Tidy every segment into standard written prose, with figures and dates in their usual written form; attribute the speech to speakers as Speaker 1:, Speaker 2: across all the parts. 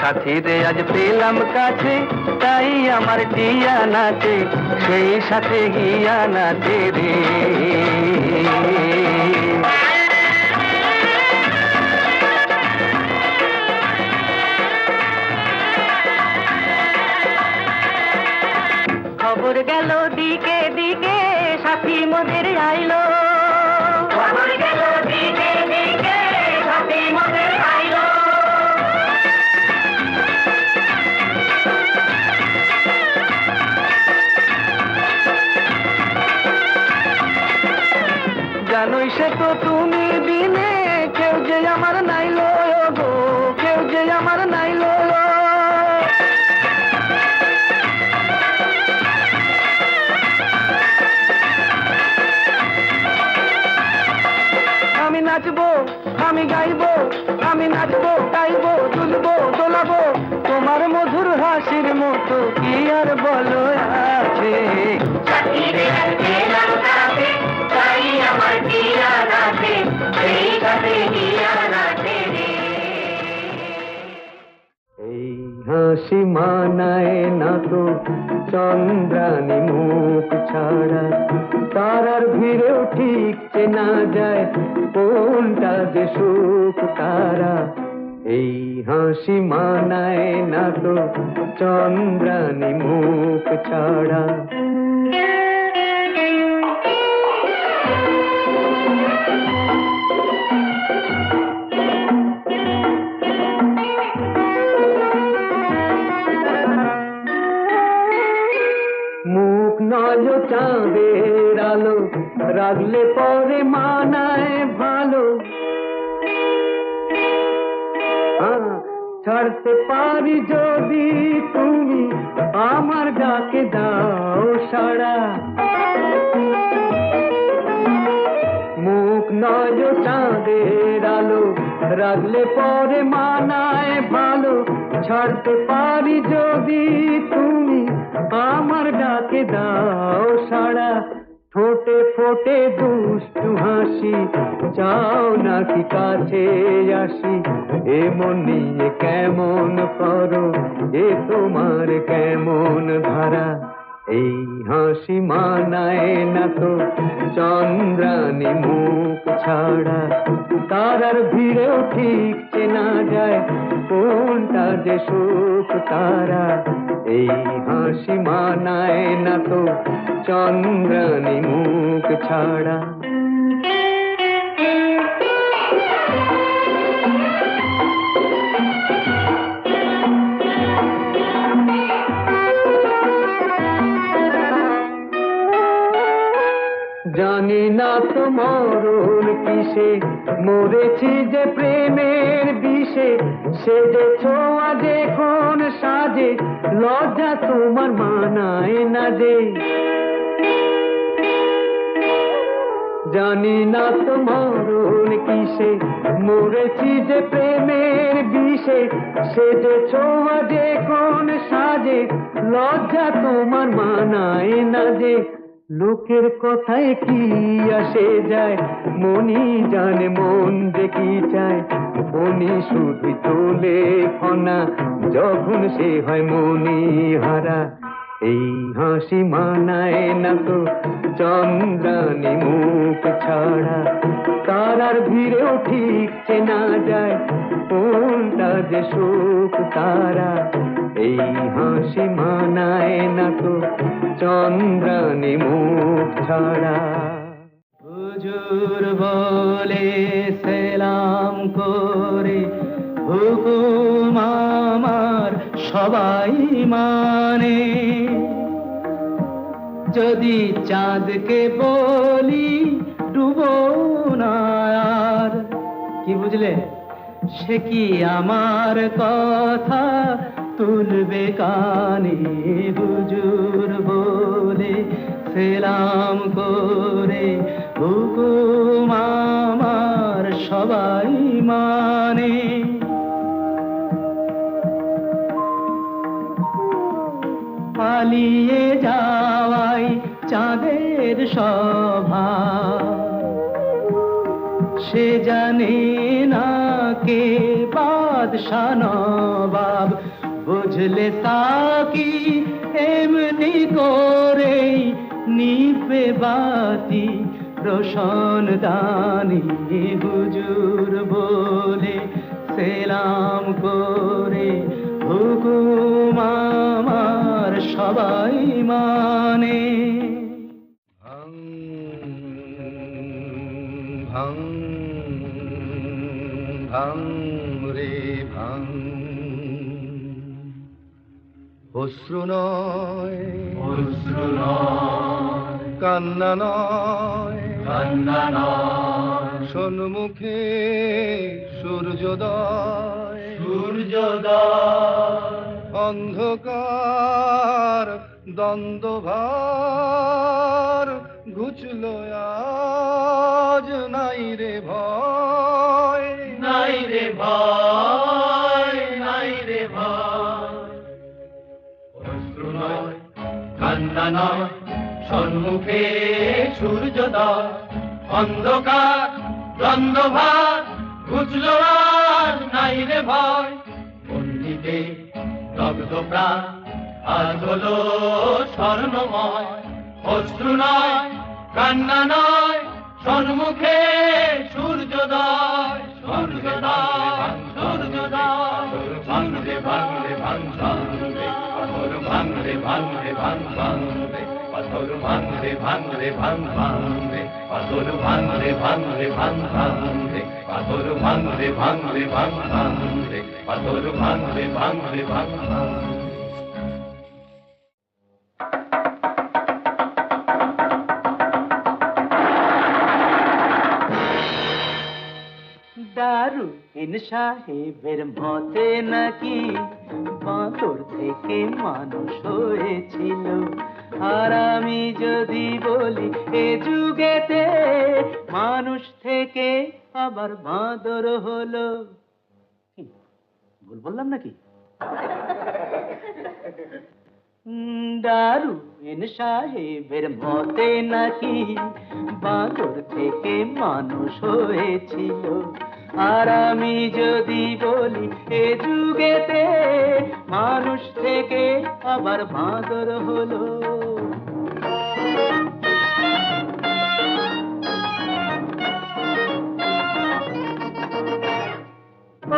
Speaker 1: সাথী রে আজ পেলাম কাছে, তাই আমার টিয়া নাচে, সেই সাথে গিয়া নাচে রে।
Speaker 2: খবর গেল দিকে দিকে, সাথী মোদের আইলো। খবর গেল দিকে দিকে, সাথী মোদের আইলো।
Speaker 1: জানোই সে তো তুমি দিনে, কেউ যে আমার নাইলো গো, কেউ যে আমার নাইলো। আমি নাচবো, আমি গাইবো, আমি নাচবো, গাইবো, দুলবো, দোলাবো, তোমার মধুর হাসির মতো কি আর বলো আছে।
Speaker 2: সাথী রে আজ পেলাম কাছে, তাই আমার টিয়া নাচে, সেই সাথে গিয়া নাচে রে।
Speaker 1: এই হাসি মানায় না তো চন্দ্রানী মুখ ছাড়া, তারার ভিড়েও ঠিক চেনা যায় কোনটা যে সুখ তারা। এই হাসি মানায় না তো চন্দ্রানী মুখ ছাড়া। মুখ নয় চাঁদের আলো, রাগলে পরে মানায় ভালো। ছাড়তে পারি যদি তুমি আমার ডাকে দাও সাড়া। মুখ নয় চাঁদের আলো, রাগলে পরে মানায় ভালো। ছাড়তে পারি যদি তুমি আমার ডাকে দাও সাড়া। ঠোঁটে ফোটে দুষ্টু হাসি, চাও নাকি কাছে আসি। এমন নিয়ে কেমন করো, এ তোমার কেমন ধারা। এই হাসি মানায় না তো চন্দ্রানী মুখ ছাড়া, তারার ভিড়েও ঠিক চেনা যায় কোনটা যে সুখ তারা। এই হাসি মানায় না তো চন্দ্রানী মুখ ছাড়া। জানি না তো মরণ কিসে, মরেছি যে প্রেমের বিষে। সেজেছো আজ এখন সাজে, লজ্জা তোমার মানায় না যে। জানি না তো মরণ কিসে, মরেছি যে প্রেমের বিষে। সেজেছো আজ এখন সাজে, লজ্জা তোমার মানায় না যে। লোকের কথায় কি আসে যায়, মনি জানে মন যে কি চায়। মনি শুধু তোলে ফনা, যখন সে হয় মনি হারা। এই হাসি মানায় না তো চন্দ্রানী মুখ ছাড়া, তারার ভিড়েও ঠিক চেনা যায় কোনটা যে সুখ তারা। এই হাসি মানায় না তো চন্দ্রানী মুখ ছাড়া। হুজুর বলে সেলাম করে, হুকুম আমার সবাই মানে। যদি চাঁদকে বলি ডুবো না আর, কি বুঝলে? সে কি আমার কথা তুলবে কানে? হুজুর বলে সেলাম করে, হুকুম আমার সবাই মানে। পালিয়ে যাওয়াই চাঁদের স্বভাব, সে জানে না কে বাদশা নবাব। বুঝলে সাকি এমনি করে নিবে বাতি রোশন দানি হুজুর বলে সেলাম করে হুকুম আমার সবাই মানে। ভাং ভাং ভাং রে ভাং, অশ্রু নয় অশ্রু নয়, কান্না নয় কান্না নয়, সন্মুখে সূর্যোদয় সূর্যোদয়, অন্ধকার দ্বন্দ্বভার ঘুচলো আজ, নাই রে ভয় নাই রে ভয় নাই রে ভয়। অশ্রু নয় কান্না নয়, সন্মুখে সূর্যোদয়, অন্ধকার দ্বন্দ্বভার ঘুচলো আজ, নাই রে ভয়। পণ্ডিতে দগ্ধ প্রাণ আজ হলো স্বর্ণময়। অশ্রু নয় কান্না নয়, সন্মুখে সূর্যোদয় সূর্যোদয় সূর্যোদয়। ভাঙরে ভাঙরে ভাঙ ভাঙরে পাথর, ভাঙরে ভাঙরে ভাঙ ভাঙরে পাথর, ভাঙরে ভাঙরে ভাঙ ভাঙরে পাথর, ভাঙরে ভাঙরে ভাঙ ভাঙরে পাথর, ভাঙরে ভাঙরে ভাঙ ভাঙরে পাথর, ভাঙরে ভাঙরে ভাঙ ভাঙরে। দারুইন সাহেবের মতে নাকি বাঁদর থেকে মানুষ হয়েছিল, আর আমি যদি বলি এ যুগেতে মানুষ থেকে আবার বাঁদর হলো। ভুল বললাম নাকি? দারুইন সাহেবের মতে নাকি বাঁদর থেকে মানুষ হয়েছিল, আর আমি যদি বলি এ যুগেতে মানুষ থেকে আবার বাঁদর হলো।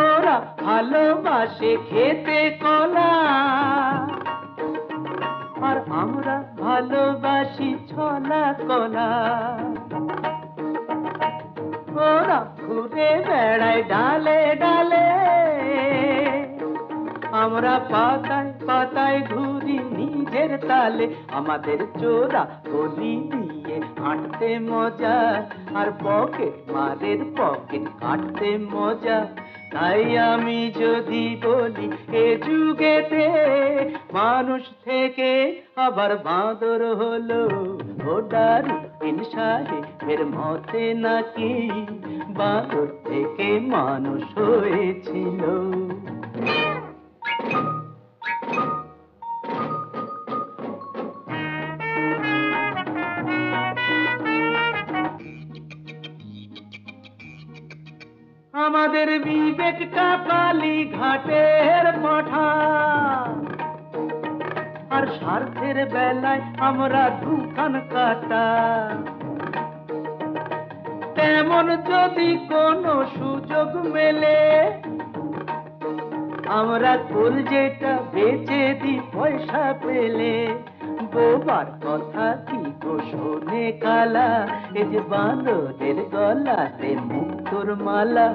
Speaker 1: ওরা ভালোবাসে খেতে কলা, আর আমরা ভালোবাসি ছলা কলা। ওরা ঘুরে বেড়ায় ডালে ডালে, আমরা পাতায় পাতায় ঘুরি নিজের তালে। আমাদের চোরা গলি দিয়ে হাঁটতে মজা, আর পকেট মারের পকেট কাটতে মজা। তাই আমি যদি বলি এ যুগেতে মানুষ থেকে আবার বাঁদর হলো, ও দারুইন সাহেবের মতে নাকি বাঁদর থেকে মানুষ হয়েছিল। আমাদের বিবেকটা কালী ঘাটের পাঠা, আর স্বার্থের বেলায় আমরা দোকান কাটা। তেমন যদি কোনো সুযোগ মেলে, আমরা কলজেটা বেচে দিই পয়সা পেলে। বোবার কথা কি গো শোনে কালা, এ যে বাঁদরের গলাতে মুক্তোর মালা।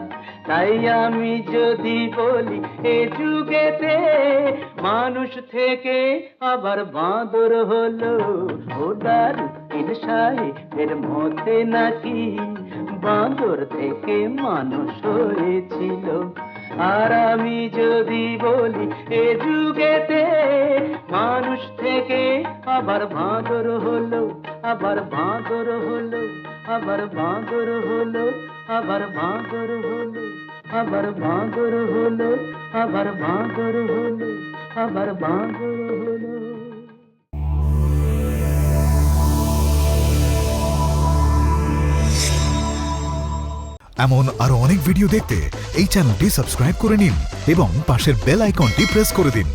Speaker 1: তাই আমি যদি বলি এ যুগেতে মানুষ থেকে আবার বাঁদর হলো, ও দারুইন সাহেবের মতে নাকি বাঁদর থেকে মানুষ হয়েছিল। আর আমি যদি বলি এ যুগেতে মানুষ থেকে আবার বাঁদর হলো, আবার বাঁদর হলো, আবার বাঁদর হলো, আবার বাঁদর হলো, আবার বাঁদর হলো, আবার বাঁদর হলো, আবার বাঁদর হলো।
Speaker 3: এমন আরো অনেক ভিডিও দেখতে এই চ্যানেলটি সাবস্ক্রাইব করে নিন এবং পাশের বেল আইকনটি প্রেস করে দিন।